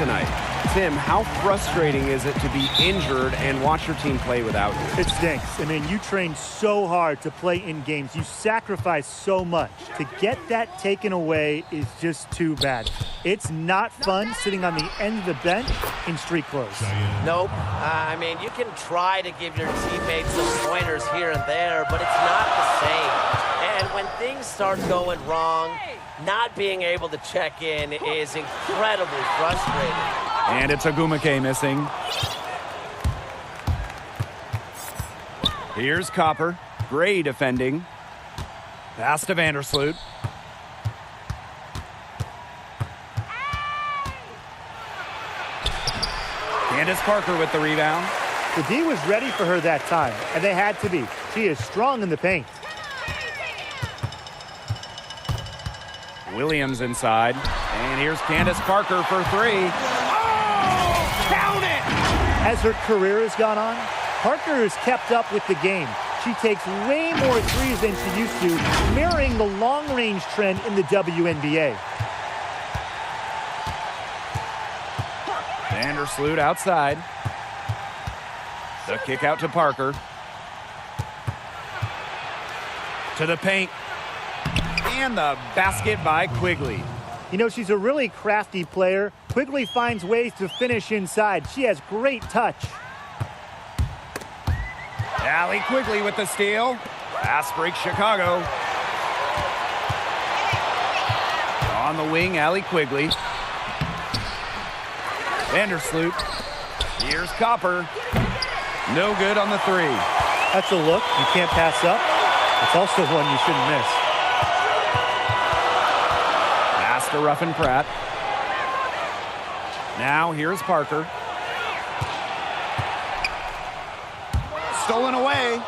tonight. Tim, how frustrating is it to be injured and watch your team play without you? It stinks. I mean, you train so hard to play in games. You sacrifice so much. To get that taken away is just too bad. It's not fun sitting on the end of the bench in street clothes. Nope. I mean, you can try to give your teammates some pointers here and there, but it's not the same. And when things start going wrong, not being able to check in is incredibly frustrating. And it's Agumake missing. Here's Copper. Gray defending. Pass to Vandersloot. Candace Parker with the rebound. The D was ready for her that time, and they had to be. She is strong in the paint. Williams inside. And here's Candace Parker for three. Count it! As her career has gone on, Parker has kept up with the game. She takes way more threes than she used to, mirroring the long-range trend in the WNBA. Vandersloot outside. The kick out to Parker. To the paint. And the basket by Quigley. You know, she's a really crafty player. Quigley finds ways to finish inside. She has great touch. Allie Quigley with the steal. Fast break Chicago. On the wing, Allie Quigley. Vandersloot. Here's Copper. No good on the three. That's a look you can't pass up. It's also one you shouldn't miss. Pass to Ruffin Pratt. Now here's Parker. Stolen away.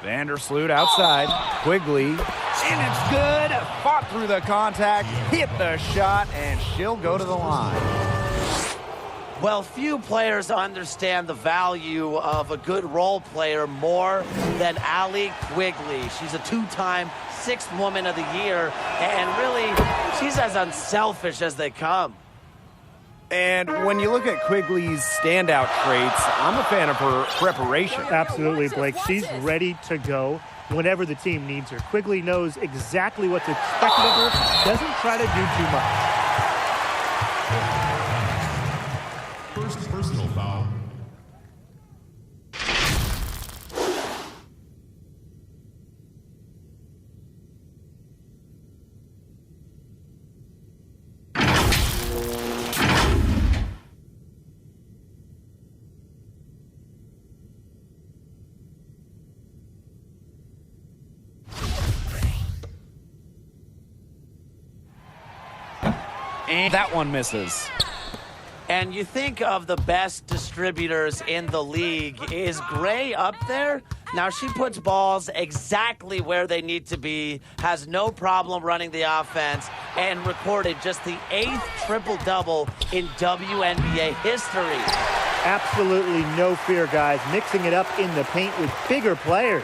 Vandersloot outside. Quigley. And it's good. Fought through the contact. Hit the shot. And she'll go to the line. Well, few players understand the value of a good role player more than Allie Quigley. She's a two-time Sixth Woman of the Year. And really, she's as unselfish as they come. And when you look at Quigley's standout traits, I'm a fan of her preparation. Absolutely, Blake. She's ready to go whenever the team needs her. Quigley knows exactly what's expected of her, doesn't try to do too much. First personal foul. And that one misses. And you think of the best distributors in the league. Is Gray up there? Now, she puts balls exactly where they need to be, has no problem running the offense, and recorded just the 8th triple-double in WNBA history. Absolutely no fear, guys. Mixing it up in the paint with bigger players.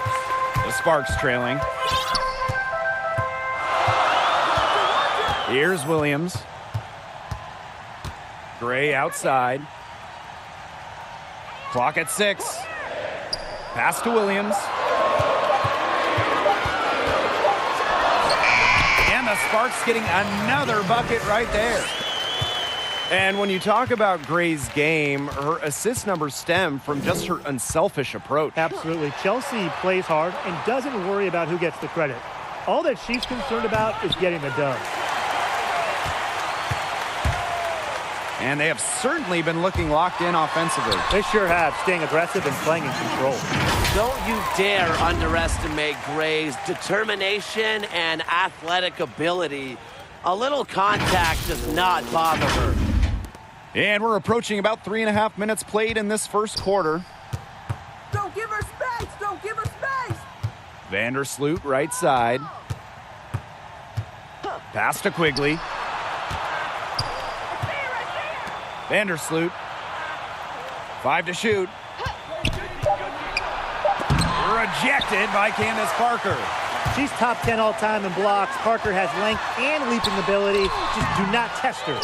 The Sparks trailing. Here's Williams. Gray outside. Clock at 6. Pass to Williams. And the Sparks getting another bucket right there. And when you talk about Gray's game, her assist numbers stem from just her unselfish approach. Absolutely. Chelsea plays hard and doesn't worry about who gets the credit. All that she's concerned about is getting the dub. And they have certainly been looking locked in offensively. They sure have, staying aggressive and playing in control. Don't you dare underestimate Gray's determination and athletic ability. A little contact does not bother her. And we're approaching about 3.5 minutes played in this first quarter. Don't give her space! Don't give her space! Vandersloot right side. Pass to Quigley. Vandersloot. 5 to shoot. Rejected by Candace Parker. She's top 10 all-time in blocks. Parker has length and leaping ability. Just do not test her.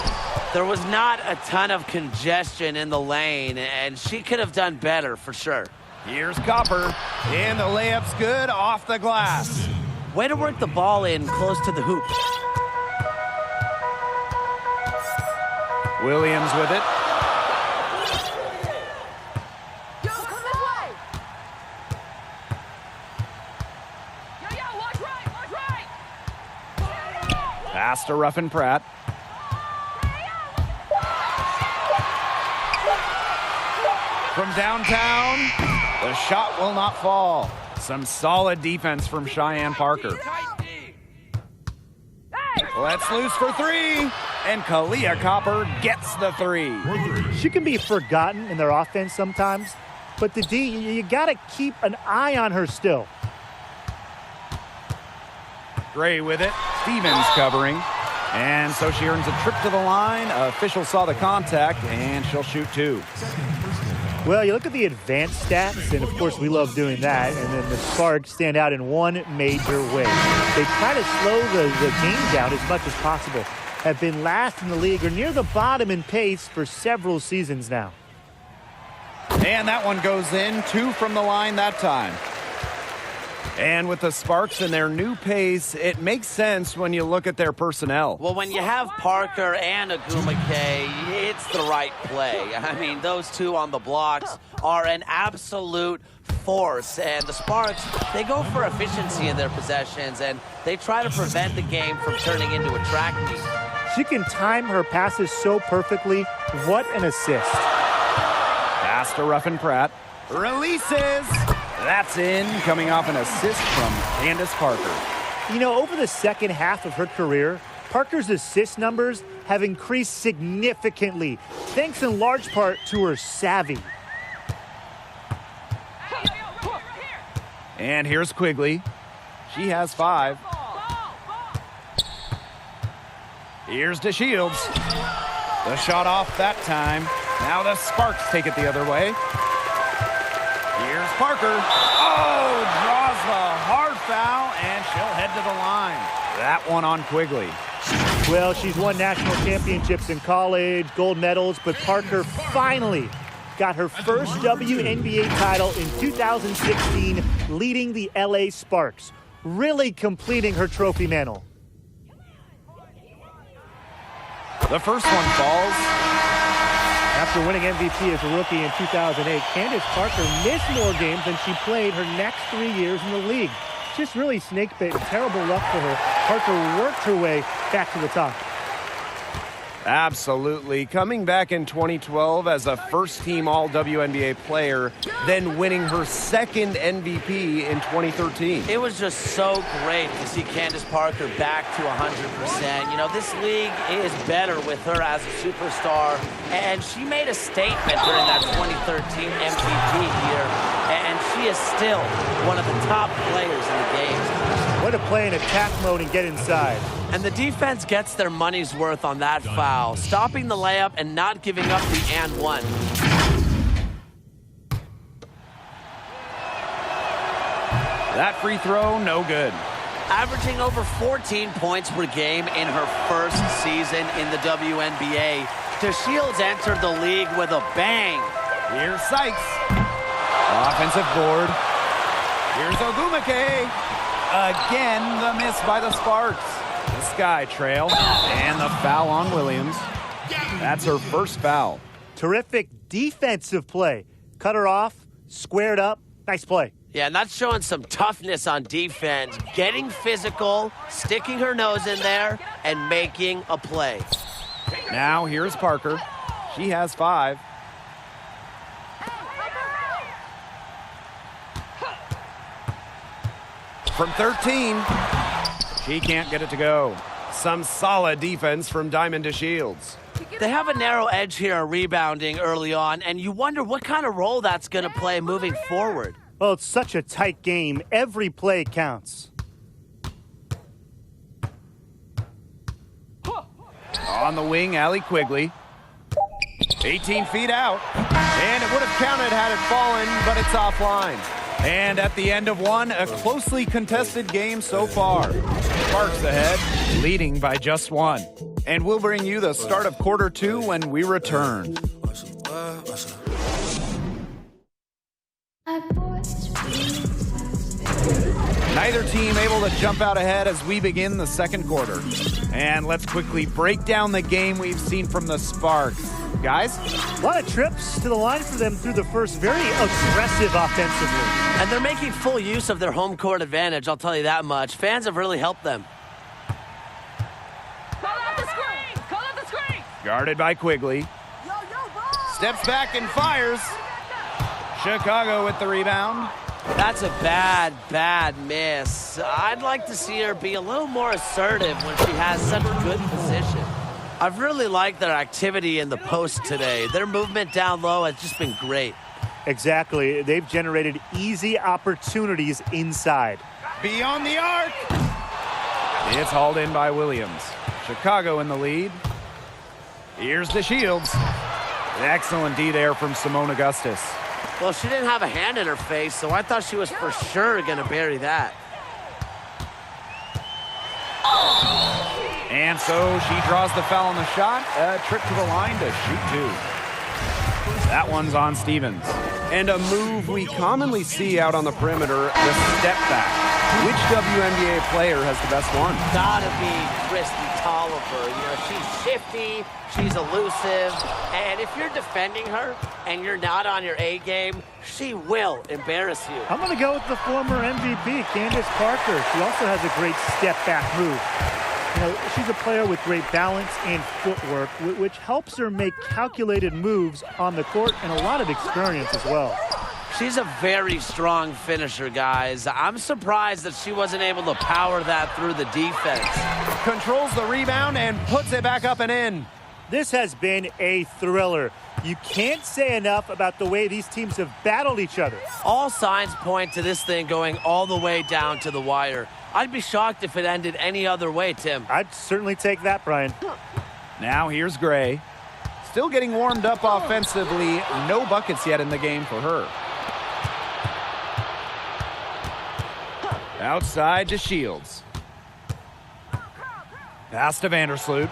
There was not a ton of congestion in the lane, and she could have done better for sure. Here's Copper, and the layup's good off the glass. Way to work the ball in close to the hoop. Williams with it. Yo, come this way. Yo, watch right. Pass to Ruffin Pratt. From downtown, the shot will not fall. Some solid defense from Cheyenne Parker. Let's loose for three, and Kalia Copper gets the three. She can be forgotten in their offense sometimes, but the D, you got to keep an eye on her still. Gray with it. Stevens covering. And so she earns a trip to the line. Official saw the contact, and she'll shoot two. Well, you look at the advanced stats, and of course we love doing that, and then the Sparks stand out in one major way. They try to slow the game down as much as possible. Have been last in the league or near the bottom in pace for several seasons now. And that one goes in. Two from the line that time. And with the Sparks and their new pace, it makes sense when you look at their personnel. Well, when you have Parker and Agumake, it's the right play. I mean, those two on the blocks are an absolute force. And the Sparks, they go for efficiency in their possessions, and they try to prevent the game from turning into a track meet. She can time her passes so perfectly. What an assist. Pass to Ruffin Pratt. Releases. That's in, coming off an assist from Candace Parker. You know, over the second half of her career, Parker's assist numbers have increased significantly, thanks in large part to her savvy. And here's Quigley. She has 5. Here's DeShields. The shot off that time. Now the Sparks take it the other way. Here's Parker. Oh, draws the hard foul, and she'll head to the line. That one on Quigley. Well, she's won national championships in college, gold medals, but Parker finally got her first WNBA title in 2016, leading the LA Sparks, really completing her trophy mantle. The first one falls. After winning MVP as a rookie in 2008, Candace Parker missed more games than she played her next 3 years in the league. Just really snake-bitten, terrible luck for her. Parker worked her way back to the top. Absolutely. Coming back in 2012 as a first-team All-WNBA player, then winning her second MVP in 2013. It was just so great to see Candace Parker back to 100%. You know, this league is better with her as a superstar, and she made a statement during that 2013 MVP year, and she is still one of the top players in the game. Way to play in attack mode and get inside. And the defense gets their money's worth on that foul, stopping the layup and not giving up the and one. That free throw, no good. Averaging over 14 points per game in her first season in the WNBA, DeShields entered the league with a bang. Here's Sykes. Offensive board. Here's Ogumake. Again, the miss by the Sparks. The Sky trail. And the foul on Williams. That's her first foul. Terrific defensive play. Cut her off, squared up. Nice play. Yeah, and that's showing some toughness on defense. Getting physical, sticking her nose in there, and making a play. Now here's Parker. She has 5. From 13, she can't get it to go. Some solid defense from Diamond DeShields. They have a narrow edge here rebounding early on, and you wonder what kind of role that's going to play moving forward. Well, it's such a tight game. Every play counts. On the wing, Allie Quigley. 18 feet out. And it would have counted had it fallen, but it's offline. And at the end of one, a closely contested game so far. Sparks ahead, leading by just one. And we'll bring you the start of quarter two when we return. Neither team able to jump out ahead as we begin the second quarter. And let's quickly break down the game we've seen from the Sparks. Guys? A lot of trips to the line for them through the first. Very aggressive offensively. And they're making full use of their home court advantage, I'll tell you that much. Fans have really helped them. Call out the screen! Call out the screen! Guarded by Quigley. Yo, ball! Steps back and fires. Chicago with the rebound. That's a bad miss. I'd like to see her be a little more assertive when she has such good position. I've really liked their activity in the post today. Their movement down low has just been great. Exactly. They've generated easy opportunities inside. Beyond the arc. It's hauled in by Williams. Chicago in the lead. Here's the Shields. Excellent D there from Simone Augustus. Well, she didn't have a hand in her face, so I thought she was for sure going to bury that. And so she draws the foul on the shot. A trip to the line to shoot two. That one's on Stevens. And a move we commonly see out on the perimeter, the step back. Which WNBA player has the best one? Gotta be Christy Tolliver. You know, she's shifty, she's elusive, and if you're defending her and you're not on your A game, she will embarrass you. I'm going to go with the former MVP, Candace Parker. She also has a great step-back move. You know, she's a player with great balance and footwork, which helps her make calculated moves on the court and a lot of experience as well. She's a very strong finisher, guys. I'm surprised that she wasn't able to power that through the defense. Controls the rebound and puts it back up and in. This has been a thriller. You can't say enough about the way these teams have battled each other. All signs point to this thing going all the way down to the wire. I'd be shocked if it ended any other way, Tim. I'd certainly take that, Brian. Now here's Gray. Still getting warmed up offensively. No buckets yet in the game for her. Outside to Shields. Pass to Vandersloot.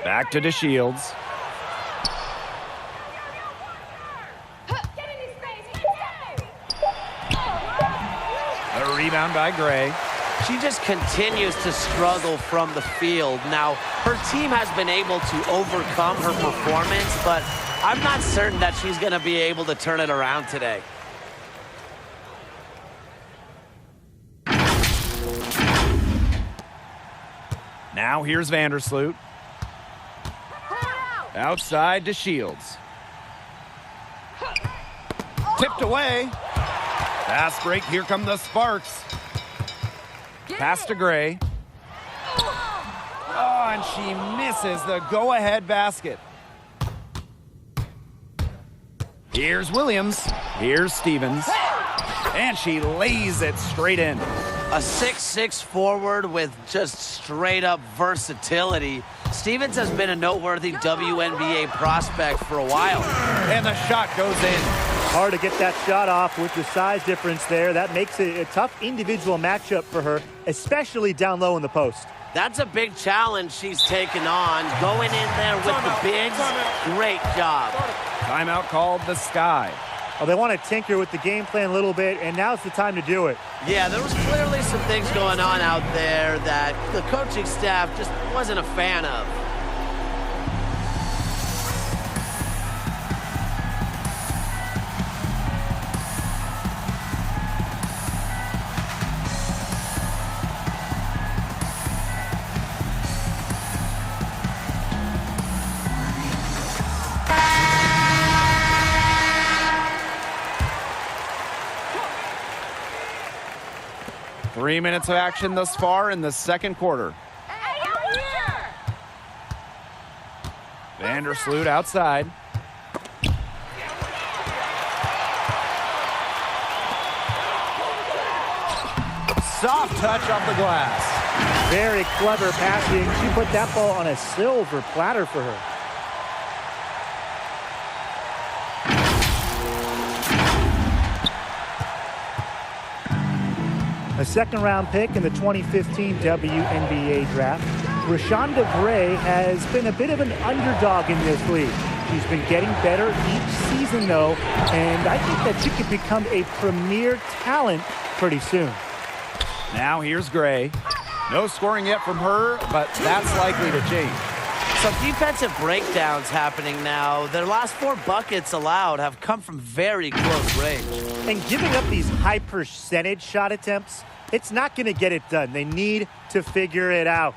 Back to DeShields. A rebound by Gray. She just continues to struggle from the field. Now, her team has been able to overcome her performance, but I'm not certain that she's going to be able to turn it around today. Now here's Vandersloot. Outside to Shields. Tipped away. Fast break. Here come the Sparks. Pass to Gray. Oh, and she misses the go-ahead basket. Here's Williams. Here's Stevens. And she lays it straight in. A 6'6" forward with just straight-up versatility. Stevens has been a noteworthy WNBA prospect for a while. And the shot goes in. Hard to get that shot off with the size difference there. That makes it a tough individual matchup for her, especially down low in the post. That's a big challenge she's taken on. Going in there with the bigs, great job. Timeout called the Sky. Well, they want to tinker with the game plan a little bit, and now's the time to do it. Yeah, there was clearly some things going on out there that the coaching staff just wasn't a fan of. Three minutes of action thus far in the second quarter. Vandersloot outside. Soft touch off the glass. Very clever passing. She put that ball on a silver platter for her. A second-round pick in the 2015 WNBA draft, Rashonda Gray has been a bit of an underdog in this league. She's been getting better each season, though, and I think that she could become a premier talent pretty soon. Now here's Gray. No scoring yet from her, but that's likely to change. Some defensive breakdowns happening now. Their last 4 buckets allowed have come from very close range. And giving up these high percentage shot attempts, it's not going to get it done. They need to figure it out.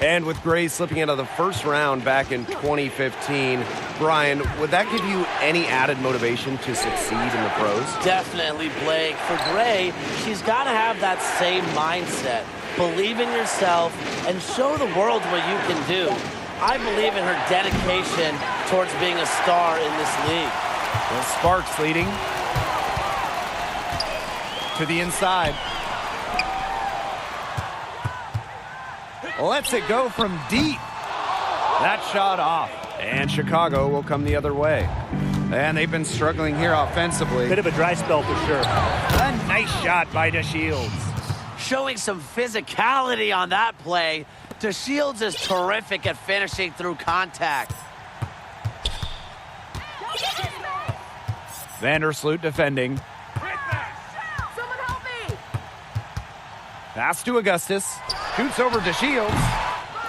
And with Gray slipping out of the first round back in 2015, Brian, would that give you any added motivation to succeed in the pros? Definitely, Blake. For Gray, she's got to have that same mindset. Believe in yourself and show the world what you can do. I believe in her dedication towards being a star in this league. The Sparks leading to the inside. Lets it go from deep. That shot off. And Chicago will come the other way. And they've been struggling here offensively. Bit of a dry spell for sure. A nice shot by DeShields. Showing some physicality on that play. DeShields is terrific at finishing through contact. Vandersloot defending. Someone help me! Pass to Augustus. Shoots over DeShields.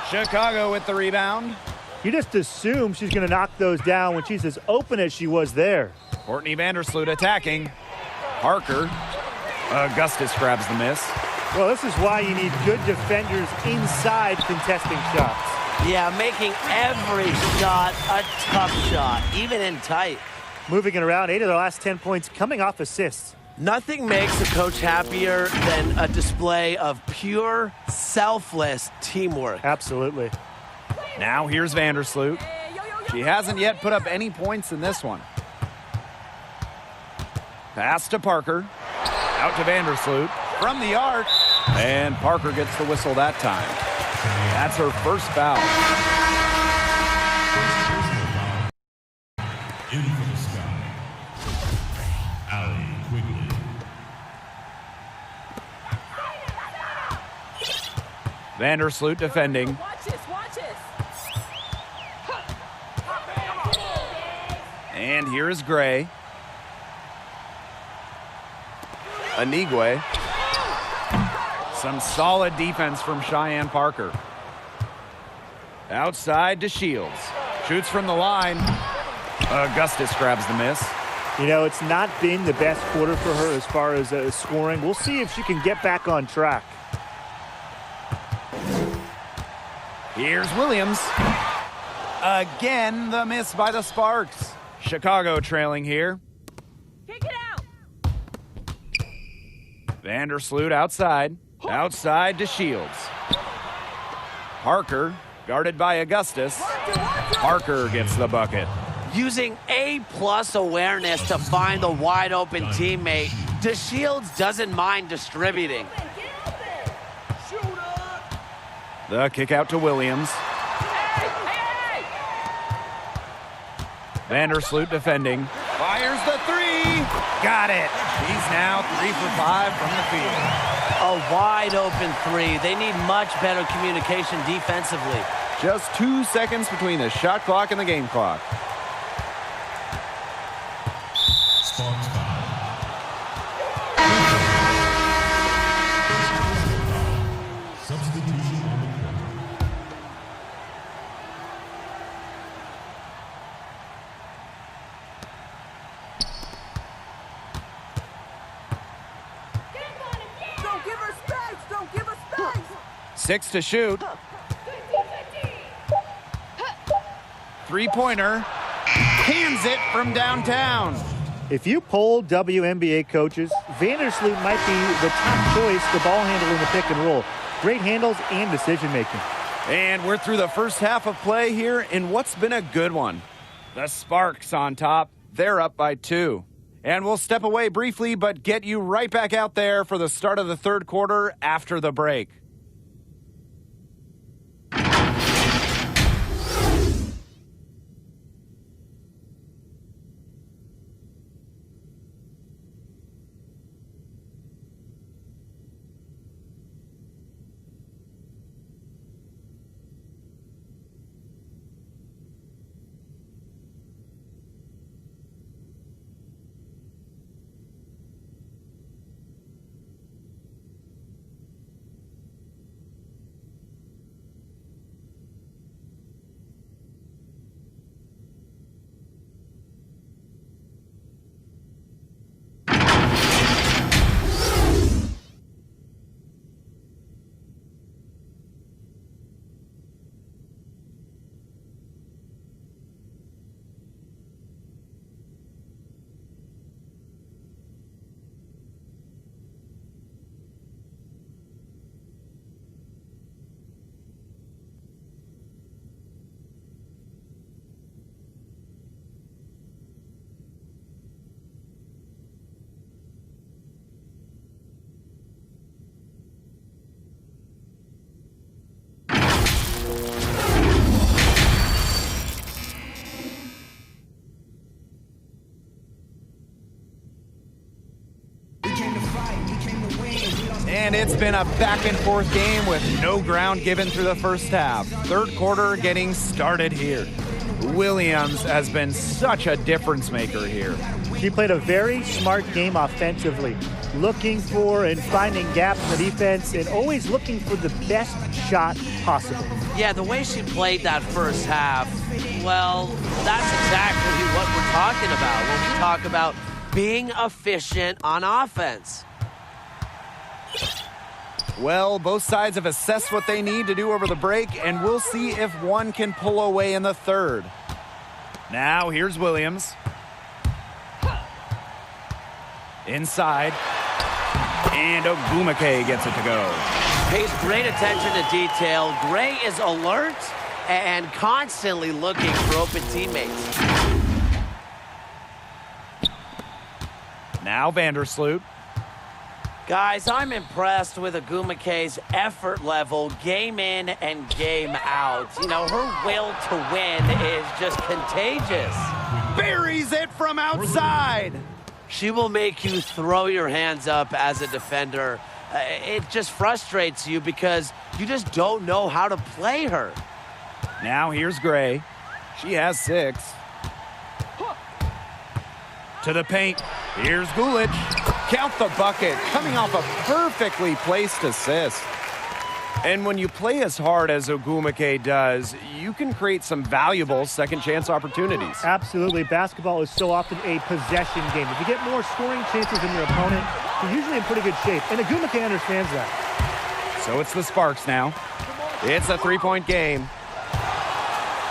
Chicago with the rebound. You just assume she's going to knock those down when she's as open as she was there. Courtney Vandersloot attacking. Parker. Augustus grabs the miss. Well, this is why you need good defenders inside contesting shots. Yeah, making every shot a tough shot, even in tight. Moving it around, 8 of their last 10 points coming off assists. Nothing makes a coach happier than a display of pure, selfless teamwork. Absolutely. Now here's Vandersloot. She hasn't yet put up any points in this one. Pass to Parker. Out to Vandersloot. From the arc. And Parker gets the whistle that time. That's her first foul. In from the sky. Allie Quigley. Vandersloot defending. Watch this, watch this! And here is Gray. Anigwe. Some solid defense from Cheyenne Parker. Outside to Shields. Shoots from the line. Augustus grabs the miss. You know, it's not been the best quarter for her as far as scoring. We'll see if she can get back on track. Here's Williams. Again, the miss by the Sparks. Chicago trailing here. Kick it out! Vandersloot outside. Outside to Shields. Parker, guarded by Augustus. Parker gets the bucket. Using A-plus awareness to find the wide-open teammate, DeShields doesn't mind distributing. The kick out to Williams. Vandersloot defending. Fires the three. Got it. He's now 3 for 5 from the field. A wide-open three. They need much better communication defensively. Just 2 seconds between the shot clock and the game clock. Sparks foul. Substitution on the court. Don't give her space! Don't give her space! 6 to shoot. Three-pointer. Cans it from downtown. If you poll WNBA coaches, Vandersloot might be the top choice to ball handle in the pick and roll. Great handles and decision-making. And we're through the first half of play here in what's been a good one. The Sparks on top. They're up by 2. And we'll step away briefly, but get you right back out there for the start of the third quarter after the break. it's been a back-and-forth game with no ground given through the first half. Third quarter getting started here. Williams has been such a difference maker here. She played a very smart game offensively, looking for and finding gaps in the defense and always looking for the best shot possible. Yeah, the way she played that first half, well, that's exactly what we're talking about when we talk about being efficient on offense. Well, both sides have assessed what they need to do over the break, and we'll see if one can pull away in the third. Now, here's Williams. Inside. And Ogumake gets it to go. Pays great attention to detail. Gray is alert and constantly looking for open teammates. Now Vandersloot. Guys, I'm impressed with Ogumake's effort level game in and game out. You know, her will to win is just contagious. Buries it from outside. She will make you throw your hands up as a defender. It just frustrates you because you just don't know how to play her. Now here's Gray. She has 6. To the paint. Here's Gulic. Count the bucket, coming off a perfectly placed assist. And when you play as hard as Ogumake does, you can create some valuable second chance opportunities. Absolutely. Basketball is so often a possession game. If you get more scoring chances than your opponent, you're usually in pretty good shape. And Ogumake understands that. So it's the Sparks now. It's a three-point game.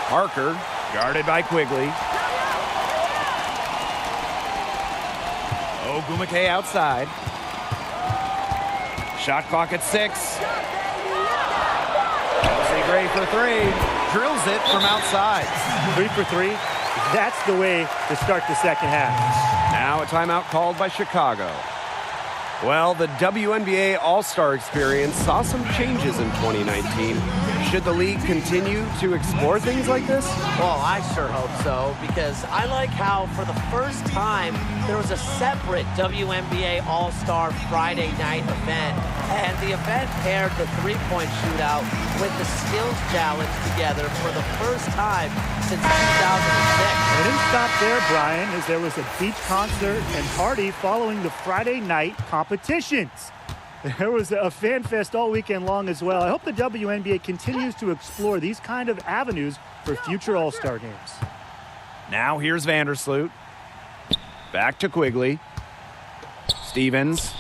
Parker, guarded by Quigley. Ogumake outside. Shot clock at 6. Chelsea Gray for 3. Drills it from outside. 3 for 3. That's the way to start the second half. Now a timeout called by Chicago. Well, the WNBA All-Star experience saw some changes in 2019. Should the league continue to explore things like this? Well, I sure hope so, because I like how for the first time there was a separate WNBA All-Star Friday night event, and the event paired the three-point shootout with the skills challenge together for the first time since 2006. It didn't stop there, Brian, as there was a beach concert and party following the Friday night competitions. There was a fan fest all weekend long as well. I hope the WNBA continues to explore these kind of avenues for future All-Star games. Now here's Vandersloot. Back to Quigley. Stevens.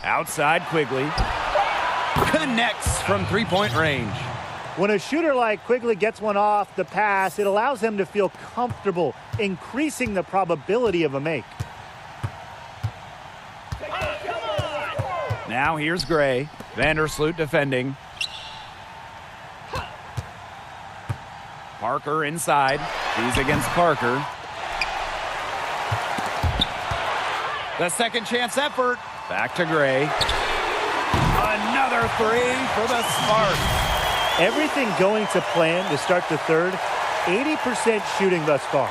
Outside Quigley. Connects from three-point range. When a shooter like Quigley gets one off the pass, it allows him to feel comfortable, increasing the probability of a make. Now here's Gray. Vandersloot defending. Parker inside. She's against Parker. The second chance effort. Back to Gray. Another 3 for the Sparks. Everything going to plan to start the third. 80% shooting thus far.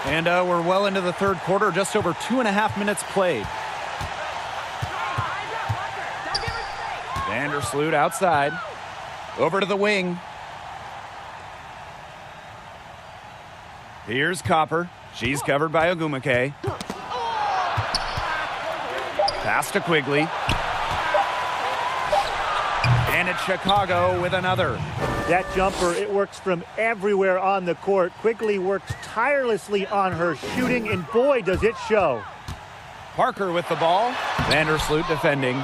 And we're well into the third quarter, just over 2.5 minutes played. Vandersloot outside. Over to the wing. Here's Copper. She's covered by Ogumake. Pass to Quigley. And it's Chicago with another. That jumper, it works from everywhere on the court. Quigley works tirelessly on her shooting, and boy, does it show. Parker with the ball. Vandersloot defending.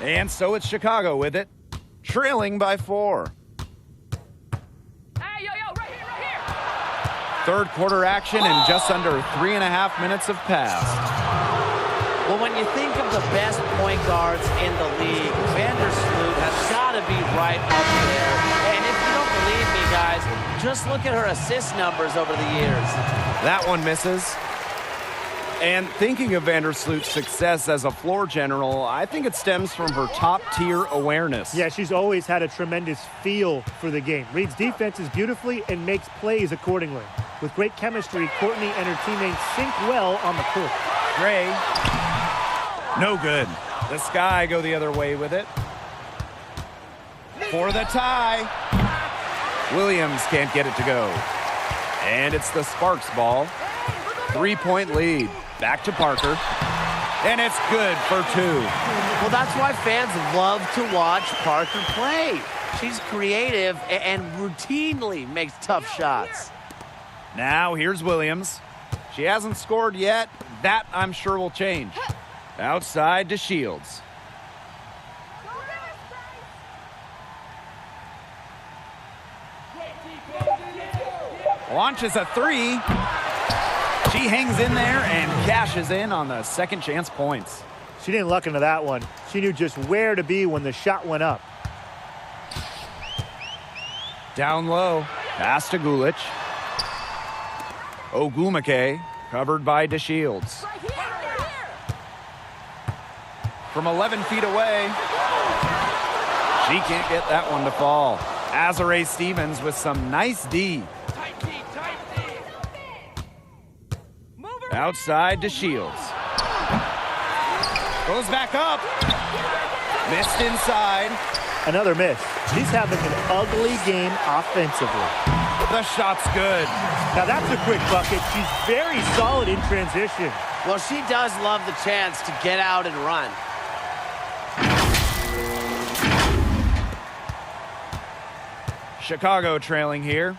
And so it's Chicago with it, trailing by 4. Hey, yo, right here. Third quarter action and just under 3.5 minutes have passed. Well, when you think of the best point guards in the league, Vandersloot has got to be right up there. And if you don't believe me, guys, just look at her assist numbers over the years. That one misses. And thinking of Vandersloot's success as a floor general, I think it stems from her top-tier awareness. Yeah, she's always had a tremendous feel for the game. Reads defenses beautifully and makes plays accordingly. With great chemistry, Courtney and her teammates sync well on the court. Gray. No good. The Sky go the other way with it. For the tie. Williams can't get it to go. And it's the Sparks ball. 3-point lead. Back to Parker. And it's good for 2. Well, that's why fans love to watch Parker play. She's creative and routinely makes tough shots. Now here's Williams. She hasn't scored yet. That, I'm sure, will change. Outside to Shields. Launches a 3. She hangs in there and cashes in on the second chance points. She didn't luck into that one. She knew just where to be when the shot went up. Down low. Pass to Gulic. Ogumake covered by DeShields. From 11 feet away. She can't get that one to fall. Azare Stevens with some nice D. Outside to Shields. Goes back up. Missed inside. Another miss. She's having an ugly game offensively. The shot's good. Now that's a quick bucket. She's very solid in transition. Well, she does love the chance to get out and run. Chicago trailing here.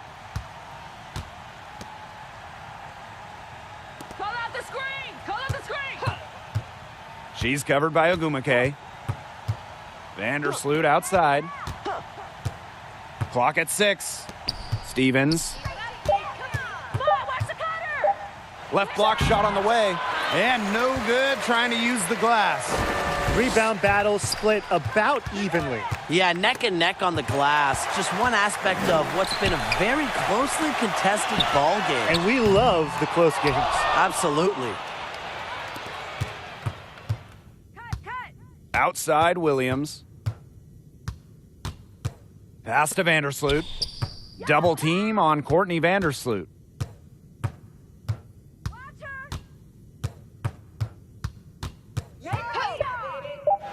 Call out the screen! Call out the screen! She's covered by Ogumake. Vandersloot outside. Clock at 6. Stevens. Left block shot on the way. And no good trying to use the glass. Rebound battle split about evenly. Yeah, neck and neck on the glass. Just one aspect of what's been a very closely contested ball game. And we love the close games. Absolutely. Outside Williams. Pass to Vandersloot. Double team on Courtney Vandersloot.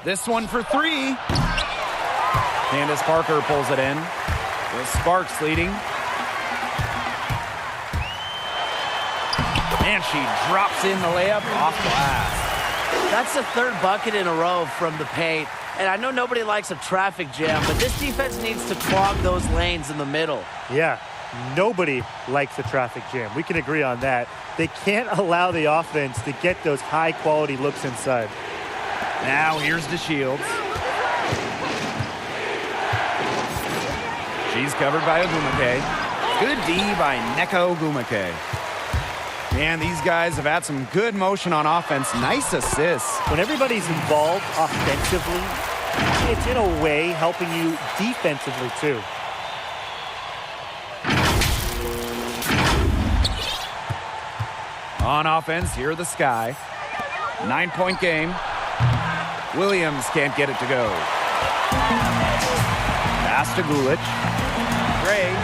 This one for 3. Candace Parker pulls it in. With Sparks leading. And she drops in the layup off glass. That's the third bucket in a row from the paint. And I know nobody likes a traffic jam, but this defense needs to clog those lanes in the middle. Yeah, nobody likes a traffic jam. We can agree on that. They can't allow the offense to get those high-quality looks inside. Now here's DeShields. She's covered by Ogumake. Good D by Neko Ogumake. And these guys have had some good motion on offense. Nice assists. When everybody's involved offensively, it's in a way helping you defensively too. On offense, here are the Sky. 9-point game. Williams can't get it to go. Pass to Gulic. Gray.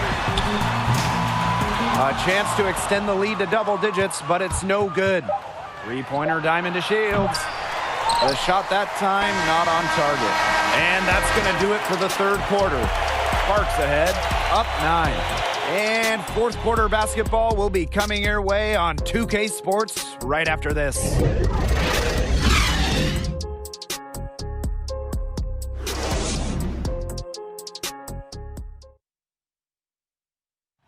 A chance to extend the lead to double digits, but it's no good. 3-pointer Diamond to Shields. The shot that time, not on target. And that's going to do it for the third quarter. Sparks ahead, up 9. And fourth quarter basketball will be coming your way on 2K Sports right after this.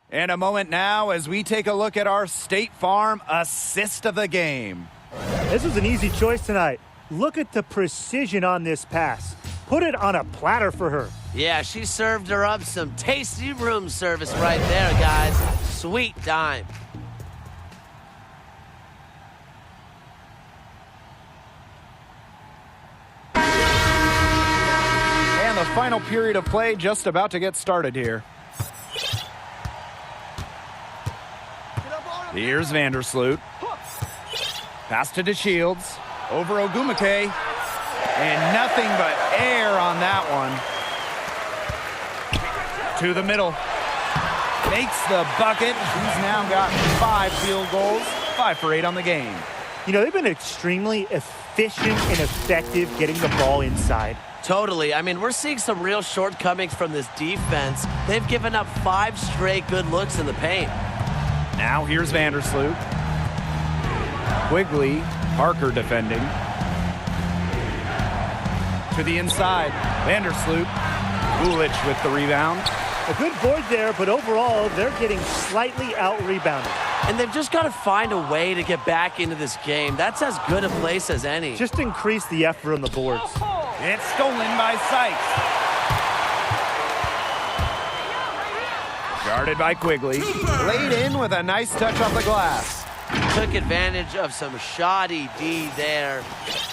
And a moment now as we take a look at our State Farm assist of the game. This was an easy choice tonight. Look at the precision on this pass. Put it on a platter for her. Yeah, she served her up some tasty room service right there, guys. Sweet dime. And the final period of play just about to get started here. Here's Vandersloot. Pass to DeShields. Over Ogumake. And nothing but air on that one. To the middle. Makes the bucket. She's now got 5 field goals, 5 for 8 on the game. You know, they've been extremely efficient and effective getting the ball inside. Totally. I mean, we're seeing some real shortcomings from this defense. They've given up 5 straight good looks in the paint. Now here's Vandersloot. Quigley, Parker defending. To the inside, Vandersloot. Gulich with the rebound. A good board there, but overall, they're getting slightly out-rebounded. And they've just got to find a way to get back into this game. That's as good a place as any. Just increase the effort on the boards. It's stolen by Sykes. Guarded by Quigley. Laid in with a nice touch off the glass. Took advantage of some shoddy D there.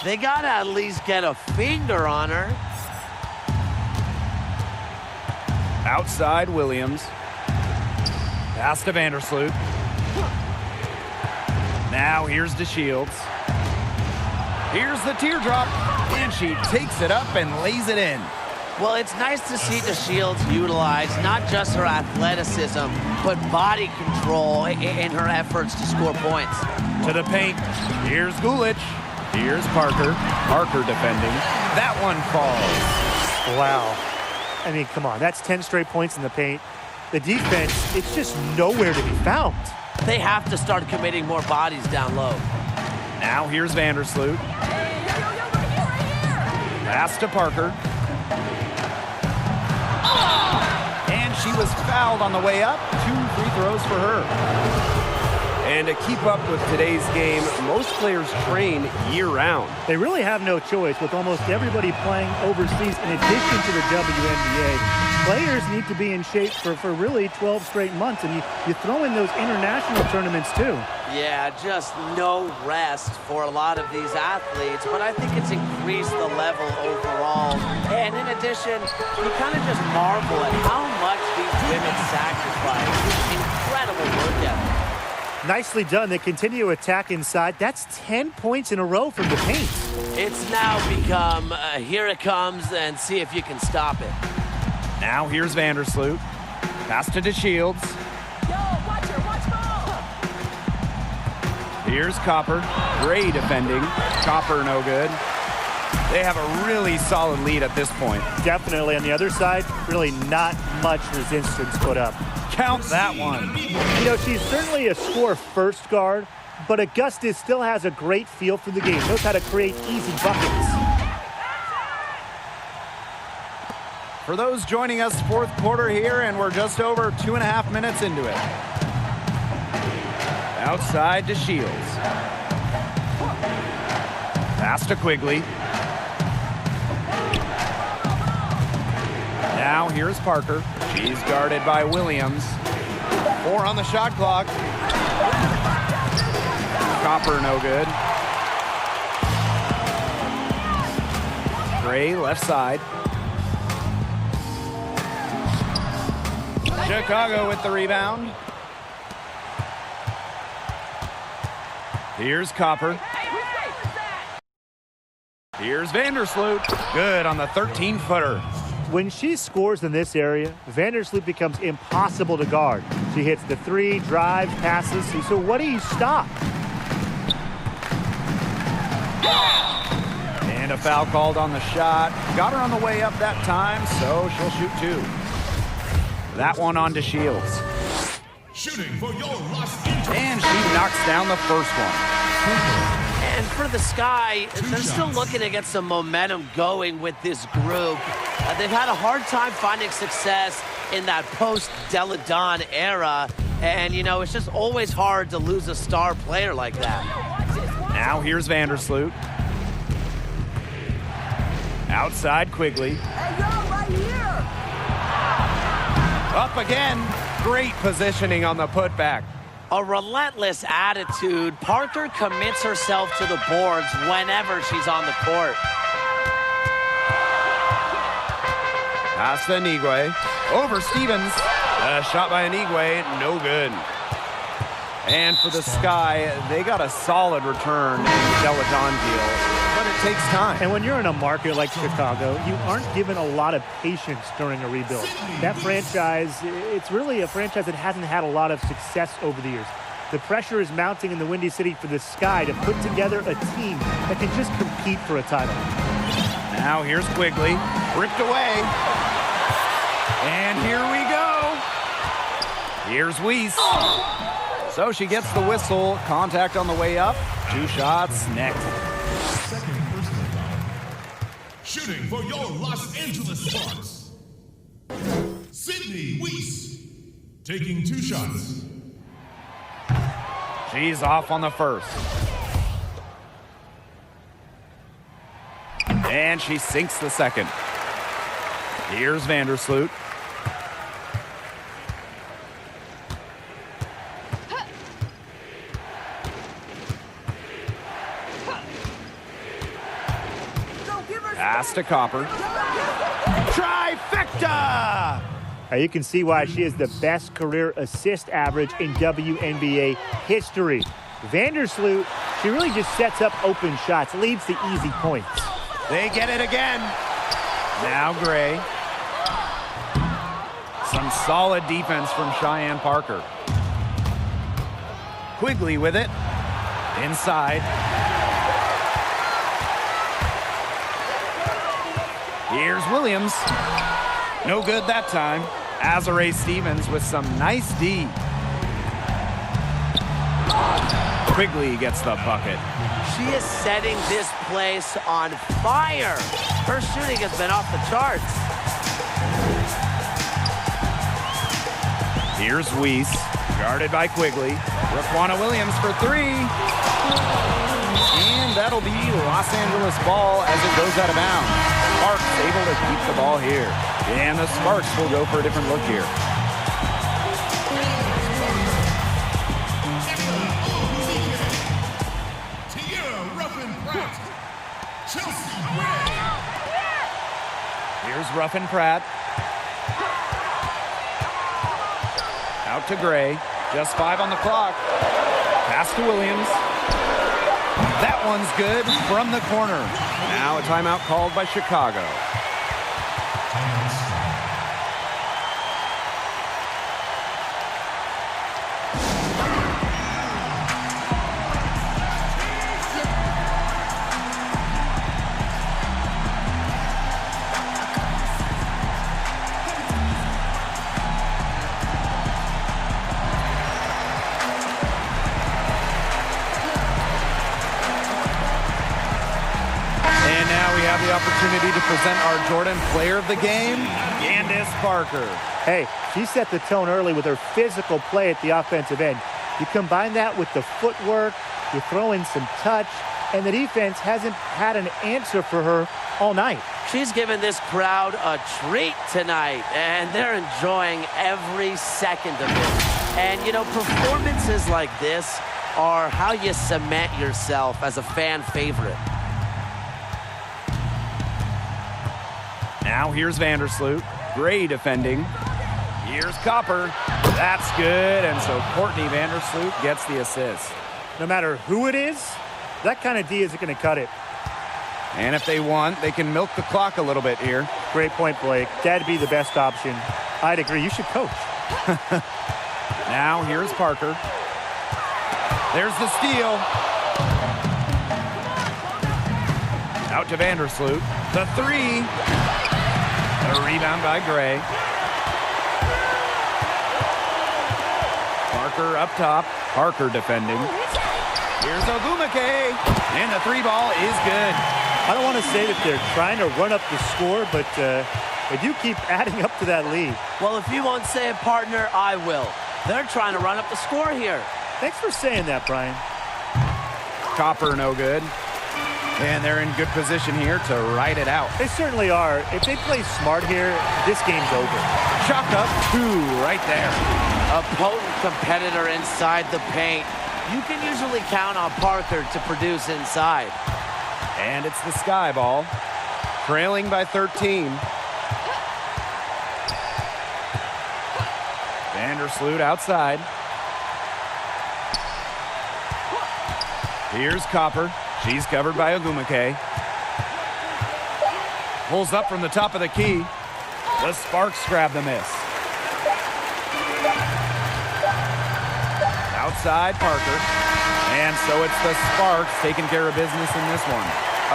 They got to at least get a finger on her. Outside Williams. Pass to Vandersloot. Now here's DeShields. Here's the teardrop. And she takes it up and lays it in. Well, it's nice to see DeShields utilize not just her athleticism, but body control in her efforts to score points. To the paint. Here's Gulich. Here's Parker. Parker defending. That one falls. Wow. I mean, come on. That's 10 straight points in the paint. The defense, it's just nowhere to be found. They have to start committing more bodies down low. Now here's Vandersloot. Pass to Parker. And she was fouled on the way up. 2 free throws for her. And to keep up with today's game, most players train year-round. They really have no choice with almost everybody playing overseas in addition to the WNBA. Players need to be in shape for really 12 straight months, and you throw in those international tournaments too. Yeah, just no rest for a lot of these athletes, but I think it's increased the level overall. And in addition, you kind of just marvel at how much these women sacrifice. Incredible work ethic. Nicely done. They continue to attack inside. That's 10 points in a row from the paint. It's now become, here it comes, and see if you can stop it. Now here's Vandersloot. Pass to DeShields. Yo, watch her, watch ball. Here's Copper. Gray defending. Copper no good. They have a really solid lead at this point. Definitely on the other side, really not much resistance put up. Count that one. You know, she's certainly a score-first guard, but Augustus still has a great feel for the game. Knows how to create easy buckets. For those joining us, 4th quarter here, and we're just over 2.5 minutes into it. Outside to Shields. Pass to Quigley. Now here's Parker. She's guarded by Williams. 4 on the shot clock. Copper no good. Gray left side. Chicago with the rebound. Here's Copper. Here's Vandersloot. Good on the 13-footer. When she scores in this area, Vandersloot becomes impossible to guard. She hits the 3, drives, passes. So what do you stop? And a foul called on the shot. Got her on the way up that time, so she'll shoot 2. That one on to Shields. Shooting for your last injury. And she knocks down the first one. And for the Sky, they're still looking to get some momentum going with this group. They've had a hard time finding success in that post-Delle Donne era. And, you know, it's just always hard to lose a star player like that. Now here's Vandersloot. Outside Quigley. Hey, yo, right here. Up again. Great positioning on the putback. A relentless attitude. Parker commits herself to the boards whenever she's on the court. Pass to Anigwe. Over Stevens. A shot by Anigwe. No good. And for the Sky, they got a solid return in the Delle Donne deal. But it takes time. And when you're in a market like Chicago, you aren't given a lot of patience during a rebuild. That franchise, it's really a franchise that hasn't had a lot of success over the years. The pressure is mounting in the Windy City for the Sky to put together a team that can just compete for a title. Now here's Quigley. Ripped away. And here we go. Here's Weiss. So she gets the whistle. Contact on the way up. 2 shots next. Second personal foul. Shooting for your Los Angeles Sparks. Sydney Weiss taking 2 shots. She's off on the first. And she sinks the second. Here's Vandersloot. Pass to Copper. Trifecta! Now you can see why she is the best career assist average in WNBA history. Vandersloot, she really just sets up open shots, leads to easy points. They get it again. Now Gray. Some solid defense from Cheyenne Parker. Quigley with it. Inside. Here's Williams. No good that time. Azare Stevens with some nice D. Quigley gets the bucket. She is setting this place on fire. Her shooting has been off the charts. Here's Weiss, guarded by Quigley. Raquana Williams for 3. And that'll be Los Angeles ball as it goes out of bounds. Sparks able to keep the ball here. And the Sparks will go for a different look here. Here's Ruffin Pratt. Out to Gray. Just 5 on the clock. Pass to Williams. That one's good from the corner. Now a timeout called by Chicago. The opportunity to present our Jordan Player of the Game, Candace Parker. Hey, she set the tone early with her physical play at the offensive end. You combine that with the footwork, you throw in some touch, and the defense hasn't had an answer for her all night. She's given this crowd a treat tonight, and they're enjoying every second of it. And, you know, performances like this are how you cement yourself as a fan favorite. Now here's Vandersloot. Gray defending. Here's Copper. That's good. And so Courtney Vandersloot gets the assist. No matter who it is, that kind of D isn't going to cut it. And if they want, they can milk the clock a little bit here. Great point, Blake. That'd be the best option. I'd agree. You should coach. Now here's Parker. There's the steal. Out to Vandersloot. The 3. A rebound by Gray. Parker up top. Parker defending. Here's Ogumake. And the 3 ball is good. I don't want to say that they're trying to run up the score, but they do keep adding up to that lead. Well, if you won't say it, partner, I will. They're trying to run up the score here. Thanks for saying that, Brian. Copper no good. And they're in good position here to ride it out. They certainly are. If they play smart here, this game's over. Chalk up 2 right there. A potent competitor inside the paint. You can usually count on Parker to produce inside. And it's the Sky ball. Trailing by 13. Vandersloot outside. Here's Copper. She's covered by Ogumake. Pulls up from the top of the key. The Sparks grab the miss. Outside Parker. And so it's the Sparks taking care of business in this one.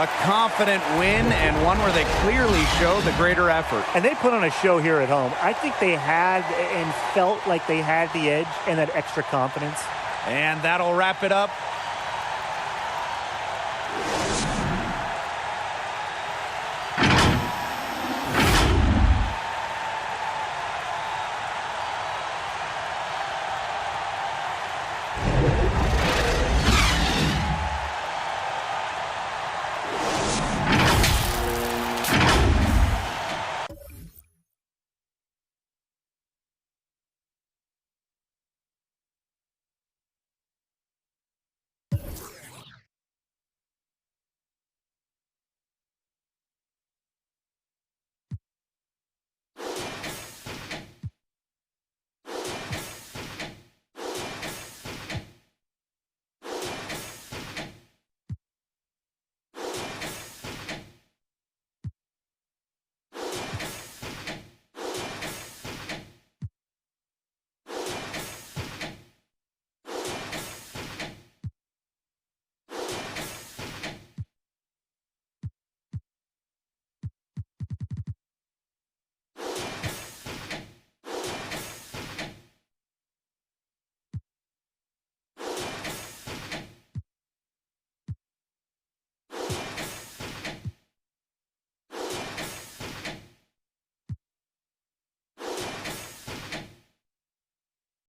A confident win and one where they clearly show the greater effort. And they put on a show here at home. I think they had and felt like they had the edge and that extra confidence. And that'll wrap it up